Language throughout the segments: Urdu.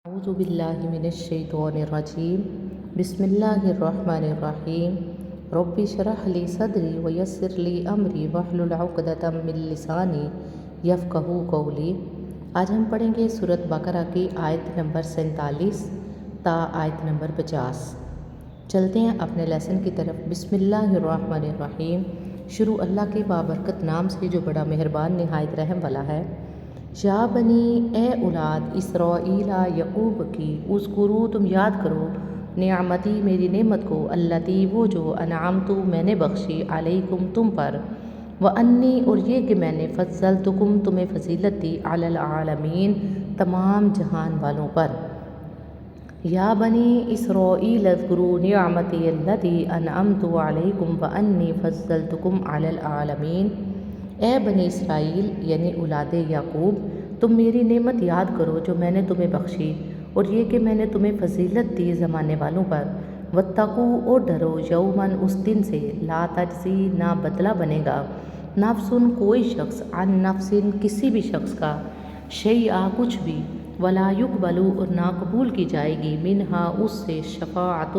اعوذ باللہ من الشیطان الرجیم بسم اللہ الرحمن الرحیم رب اشرح لی صدری ویسر لی امری واحلل عقدۃ من لسانی یفقہوا قولی۔ آج ہم پڑھیں گے سورۃ بقرہ کی آیت نمبر 47 تا آیت نمبر 50۔ چلتے ہیں اپنے لیسن کی طرف۔ بسم اللہ الرحمن الرحیم، شروع اللہ کے بابرکت نام سے جو بڑا مہربان نہایت رحم والا ہے۔ یا بنی، اے اولاد اسرائیل یعقوب کی، اذکروا تم یاد کرو، نعمتی میری نعمت کو، اللتی وہ جو، انعمت میں نے بخشی، علیکم تم پر، وانی اور یہ کہ میں نے، فضلتکم تمہیں فضیلت دی، علی العالمین تمام جہان والوں پر۔ یا بنی اسرائیل اذکروا نعمتی اللتی انعمت علیکم وانی فضلتکم علی العالمین۔ اے بنی اسرائیل یعنی اولاد یعقوب، تم میری نعمت یاد کرو جو میں نے تمہیں بخشی، اور یہ کہ میں نے تمہیں فضیلت دی زمانے والوں پر۔ واتقوا اور ڈرو، یوماً اس دن سے، لا تجزی نہ بدلہ بنے گا، نفس کوئی شخص، عن نفس کسی بھی شخص کا، شیئا کچھ بھی، ولا یقبل اور نہ قبول کی جائے گی، منہا اس سے، شفاعت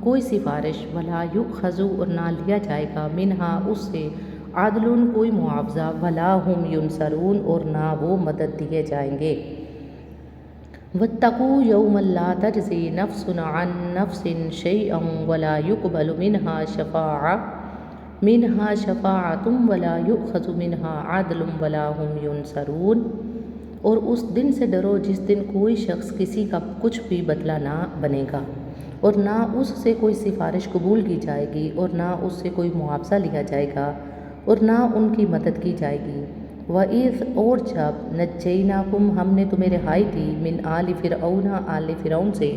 کوئی سفارش، ولا یؤخذ اور نہ لیا جائے گا، منہا اس سے، عدل کوئی معاوضہ، ولا ہم ینصرون اور نہ وہ مدد دیے جائیں گے۔ واتقوا یوما لا تجزی نفس عن نفس شیئا ولا یقبل منہا شفاعت ولا یؤخذ منہا عدل ولا ہم ینصرون۔ اور اس دن سے ڈرو جس دن کوئی شخص کسی کا کچھ بھی بدلہ نہ بنے گا، اور نہ اس سے کوئی سفارش قبول کی جائے گی، اور نہ اس سے کوئی معاوضہ لیا جائے گا، اور نہ ان کی مدد کی جائے گی۔ وَإِذْ اور جب، نَجَّيْنَاكُمْ ہم نے تمہیں رہائی دی، مِنْ آلِ فِرْعَوْنَ آلِ فرعون سے،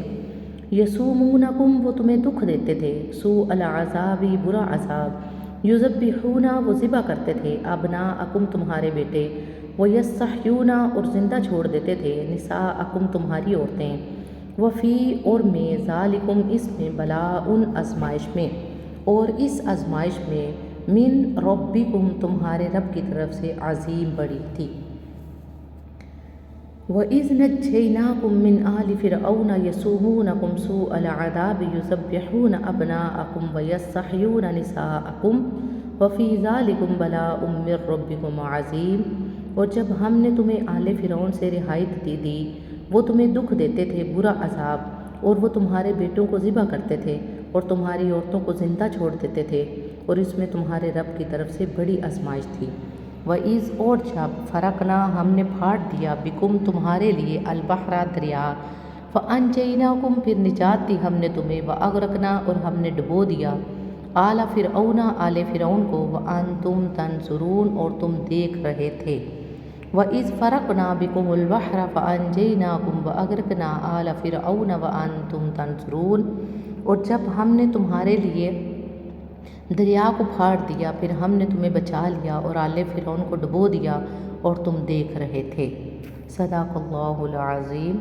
یَسُومُونَکُمْ وہ تمہیں دکھ دیتے تھے، سوء العذاب برا عذاب، یذبحون وہ ذبح کرتے تھے، ابناءکم تمہارے بیٹے، ویستحیون اور زندہ چھوڑ دیتے تھے، نساءکم تمہاری عورتیں، وفی اور میں، ذالکم اس میں، بلاء آزمائش میں، اور اس آزمائش میں، من ربکم تمہارے رب کی طرف سے، عظیم بڑی تھی۔ وَإِذْ نَجَّيْنَاكُمْ مِنْ آلِ فِرْعَوْنَ يَسُومُونَكُمْ سُوءَ الْعَذَابِ يُذَبِّحُونَ أَبْنَاءَكُمْ وَيَسْتَحْيُونَ نِسَاءَكُمْ وَفِي ذَلِكُمْ بَلَاءٌ مِّن رَّبِّكُمْ عَظِيمٌ۔ اور جب ہم نے تمہیں آل فرعون سے رہائی دی، وہ تمہیں دکھ دیتے تھے، برا عذاب، اور وہ تمہارے بیٹوں کو ذبح کرتے تھے، اور تمہاری عورتوں کو زندہ چھوڑ دیتے تھے، اور اس میں تمہارے رب کی طرف سے بڑی آزمائش تھی۔ وَإِذْ اور جب، فرقنا ہم نے پھاڑ دیا، بکم تمہارے لیے، البحر دریا، فَأَنجَيْنَاكُمْ پھر نجات دی ہم نے تمہیں، وَأَغْرَقْنَا اور ہم نے ڈبو دیا، آل فرعون آل فرعون کو، وَأَنْتُمْ تَنظُرُونَ اور تم دیکھ رہے تھے۔ وَإِذْ فَرَقْنَا بِكُمُ الْبَحْرَ فَأَنْجَيْنَاكُمْ وَأَغْرَقْنَا آلَ فِرْعَوْنَ وَأَنْتُمْ تَنظُرُونَ اور جب ہم نے تمہارے لیے دریا کو پھاڑ دیا، پھر ہم نے تمہیں بچا لیا، اور آل فرعون کو ڈبو دیا، اور تم دیکھ رہے تھے۔ صدق اللہ العظیم۔